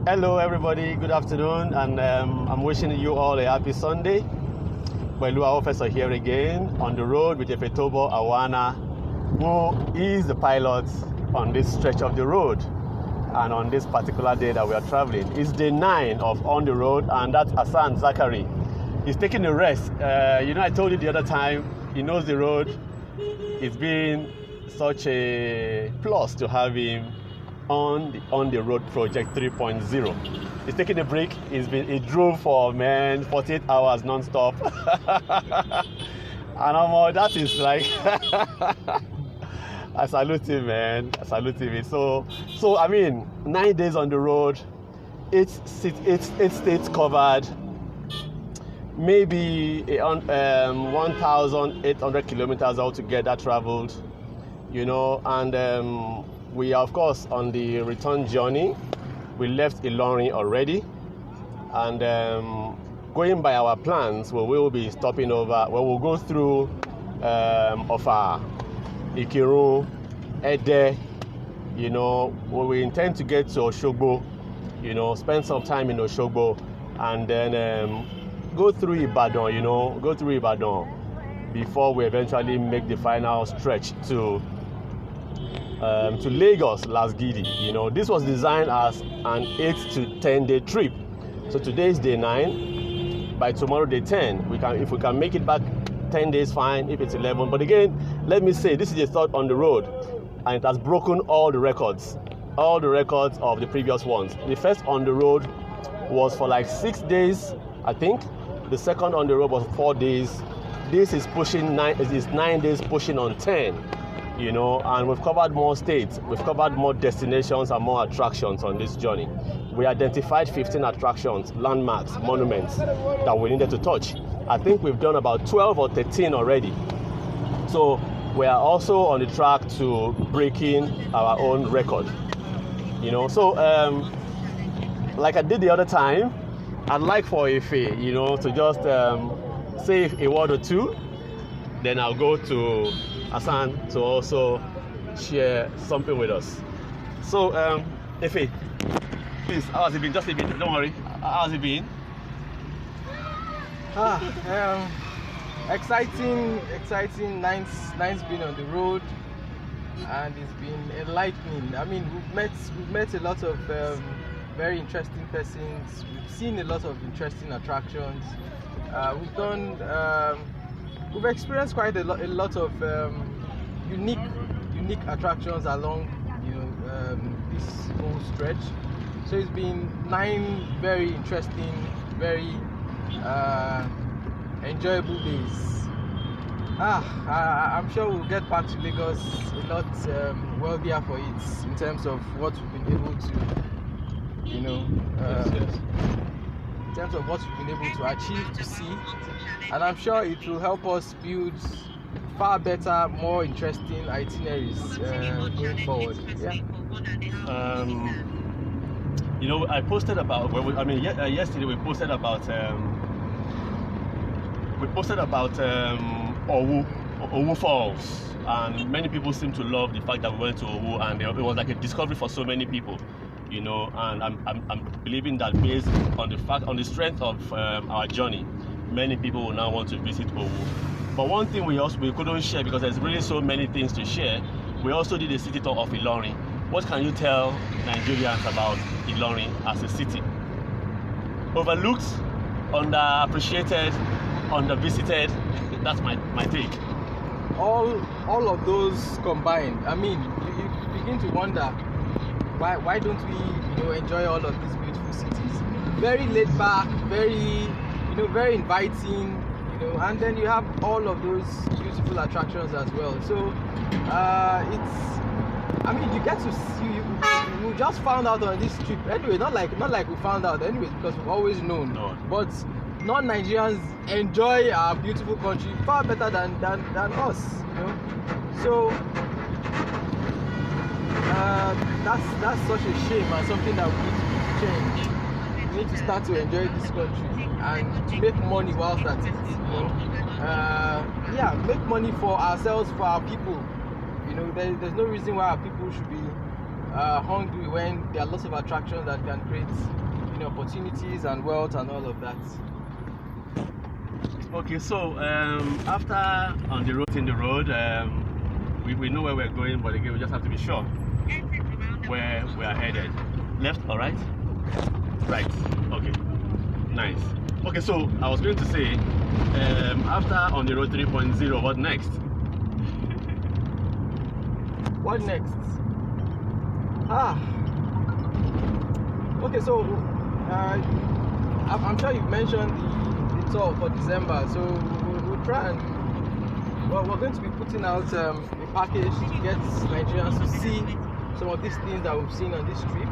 Hello everybody, good afternoon, and I'm wishing you all a happy Sunday. Pelu Awofeso here again on the road with Awofeso Awana, who is the pilot on this stretch of the road. And on this particular day that we are traveling, it's day 9 of On the Road, and that's Hassan Zachary. He's taking a rest. I told you the other time, he knows the road. It's been such a plus to have him on the road project 3.0. He's taking a break. He drove for 48 hours non-stop. And that is like I salute him, man. I salute him. So I mean, 9 days on the road, 8 states covered, maybe 1,800 kilometers altogether traveled, and we are, of course, on the return journey. We left Ilorin already, and going by our plans, we will be stopping over. We'll go through Ofa, Ikirun, Ede. We intend to get to Oshogbo. Spend some time in Oshogbo, and then go through Ibadan. Before we eventually make the final stretch to Lagos, Lasgidi. This was designed as an 8 to 10 day trip. So today is day 9. By tomorrow, day 10. If we can make it back 10 days, fine. If it's 11, but again, let me say this is the third on the road, and it has broken all the records of the previous ones. The first on the road was for like 6 days, I think. The second on the road was 4 days. This is pushing 9. It is 9 days, pushing on 10. And we've covered more states, we've covered more destinations and more attractions on this journey. We identified 15 attractions, landmarks, monuments that we needed to touch. I think we've done about 12 or 13 already. So we are also on the track to breaking our own record. So like I did the other time, I'd like for Ife, to just say a word or two. Then I'll go to Hassan to also share something with us. So, Ife, please, how has it been? Just a bit, don't worry. How has it been? Exciting. Nine's been on the road, and it's been enlightening. I mean, we've met a lot of very interesting persons. We've seen a lot of interesting attractions. We've experienced quite a lot of unique attractions along this whole stretch. So it's been 9 very interesting, very enjoyable days. I'm sure we'll get back to Lagos a lot wealthier for it in terms of what we've been able to, Yes. in terms of what we've been able to achieve, to see, and I'm sure it will help us build far better, more interesting itineraries going forward. Yeah. I posted about. Yesterday we posted about. Owu Falls, and many people seem to love the fact that we went to Owu, and it was like a discovery for so many people. And I'm believing that based on the strength of our journey, many people will now want to visit Owu. But one thing we couldn't share, because there's really so many things to share. We also did a city tour of Ilorin. What can you tell Nigerians about Ilorin as a city? Overlooked, underappreciated, undervisited. That's my take. All of those combined. I mean, you begin to wonder, why don't we enjoy all of these beautiful cities? Very laid back, very inviting, and then you have all of those beautiful attractions as well. So you get to see. We just found out on this trip anyway. Not like we found out anyways, because we've always known. No. But non-Nigerians enjoy our beautiful country far better than us. So that's such a shame, and something that we need to change. We need to start to enjoy this country and to make money whilst at it. Make money for ourselves, for our people. There's no reason why our people should be hungry when there are lots of attractions that can create, opportunities and wealth and all of that. Okay, so after on the road, we know where we're going, but again, we just have to be sure where we are headed. Left or right? Right. Okay. Nice. Okay, so I was going to say, after on the road 3.0, what next? What next? Okay, so I'm sure you've mentioned the tour for December, so we'll try and we're going to be putting out a package to get Nigerians to see some of these things that we've seen on this trip.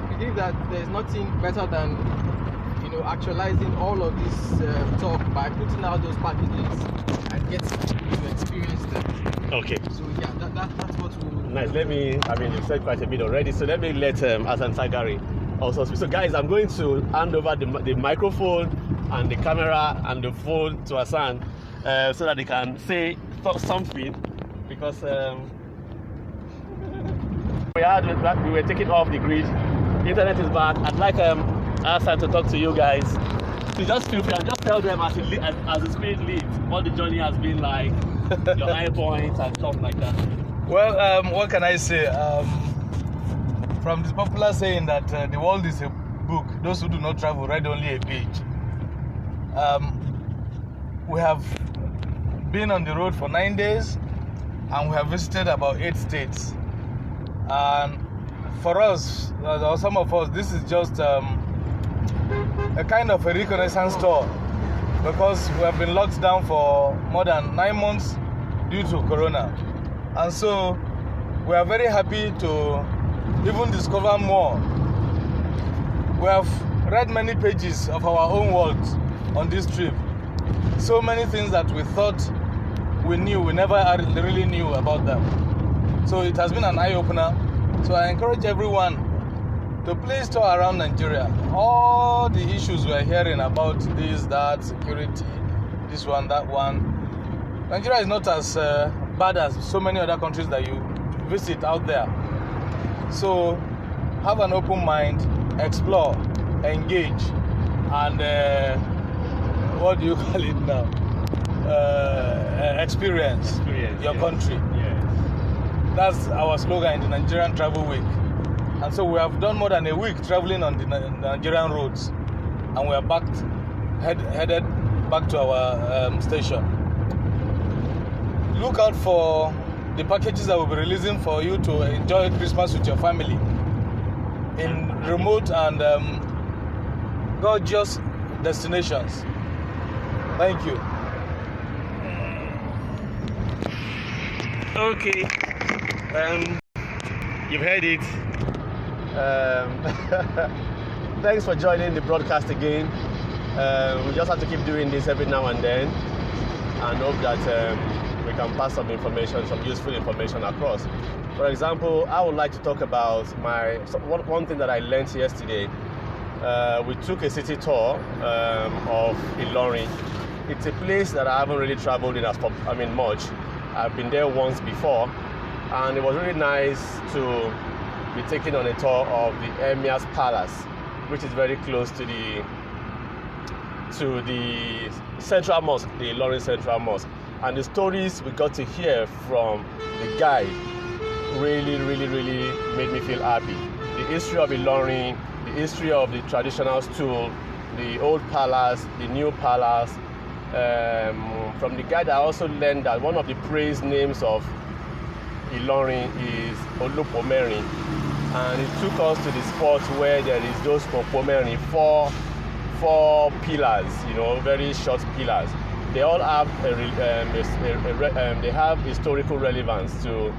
We believe that there's nothing better than actualizing all of this talk by putting out those packages and getting people to experience them. Okay. So yeah, that's what we'll do. Nice. You've said quite a bit already, so let me let Hassan Sagari also speak. So guys, I'm going to hand over the microphone and the camera and the phone to Hassan so that they can say something, because we were taken off the grid. Internet is back. I'd like Hassan to talk to you guys. So just feel free and just tell them as the spirit leads what the journey has been like, your high points and stuff like that. Well, what can I say? From this popular saying that the world is a book, those who do not travel read only a page. We have been on the road for 9 days and we have visited about 8 states. And for us, or some of us, this is just a kind of a reconnaissance tour, because we have been locked down for more than 9 months due to Corona. And so we are very happy to even discover more. We have read many pages of our own words on this trip. So many things that we thought we knew, we never really knew about them. So it has been an eye-opener. So I encourage everyone to please tour around Nigeria. All the issues we are hearing about this, that, security, this one, that one. Nigeria is not as bad as so many other countries that you visit out there. So have an open mind, explore, engage, and what do you call it now? Experience your country. That's our slogan in the Nigerian Travel Week. And so we have done more than a week traveling on the Nigerian roads, and we are headed back to our station. Look out for the packages that we'll be releasing for you to enjoy Christmas with your family in remote and gorgeous destinations. Thank you. Okay. You've heard it. Thanks for joining the broadcast again. We just have to keep doing this every now and then, and hope that we can pass some useful information across. For example, I would like to talk about one thing that I learned yesterday. We took a city tour of Ilorin. It's a place that I haven't really traveled in much. I've been there once before, and it was really nice to be taken on a tour of the Emir's Palace, which is very close to the Central Mosque, the Ilorin Central Mosque. And the stories we got to hear from the guide really made me feel happy. The history of Ilorin, the history of the traditional stool, the old palace, the new palace. From the guide, I also learned that one of the praise names of Ilorin is Olupomeri, and it took us to the spot where there is those Opomeri, four pillars, very short pillars. They all have they have historical relevance to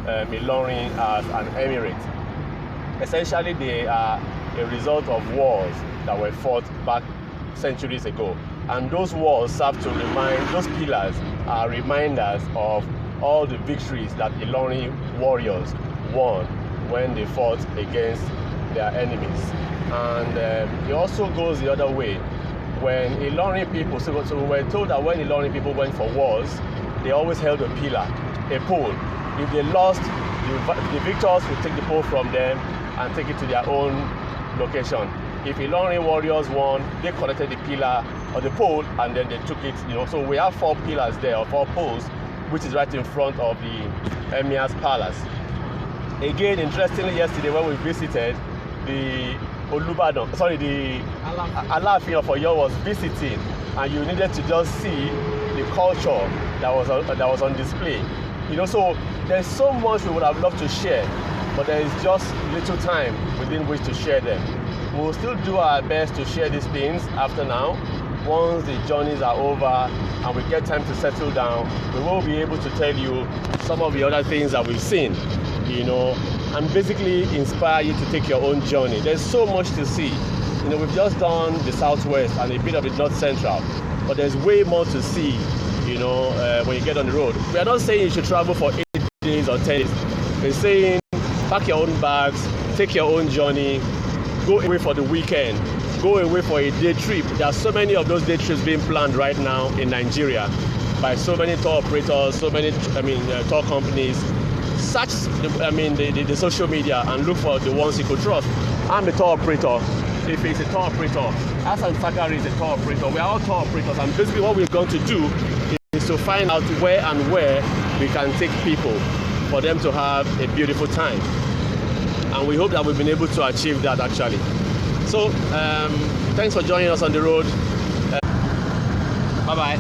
Ilorin as an emirate. Essentially, they are a result of wars that were fought back centuries ago. And those walls serve to those pillars are reminders of all the victories that Ilorin warriors won when they fought against their enemies. And it also goes the other way. When Ilorin people, so we were told that when Ilorin people went for wars, they always held a pillar, a pole. If they lost the the victors will take the pole from them and take it to their own location. If Ilorin Warriors won, they collected the pillar or the pole and then they took it, So we have 4 pillars there, or 4 poles, which is right in front of the Emir's palace. Again, interestingly, yesterday when we visited, the Alaafin of Oyo was visiting, and you needed to just see the culture that was on display. So there's so much we would have loved to share, but there is just little time within which to share them. We'll still do our best to share these things after now. Once the journeys are over and we get time to settle down, we will be able to tell you some of the other things that we've seen, and basically inspire you to take your own journey. There's so much to see. We've just done the southwest and a bit of the north central, but there's way more to see, when you get on the road. We are not saying you should travel for 8 days or 10 days. We're saying pack your own bags, take your own journey, go away for the weekend, go away for a day trip. There are so many of those day trips being planned right now in Nigeria by so many tour operators, tour companies. Search the social media and look for the ones you could trust. I'm a tour operator. If it's a tour operator, Hassan Sakari is a tour operator. We are all tour operators, and basically what we're going to do is to find out where we can take people for them to have a beautiful time. And we hope that we've been able to achieve that actually. So, thanks for joining us on the road. Bye-bye.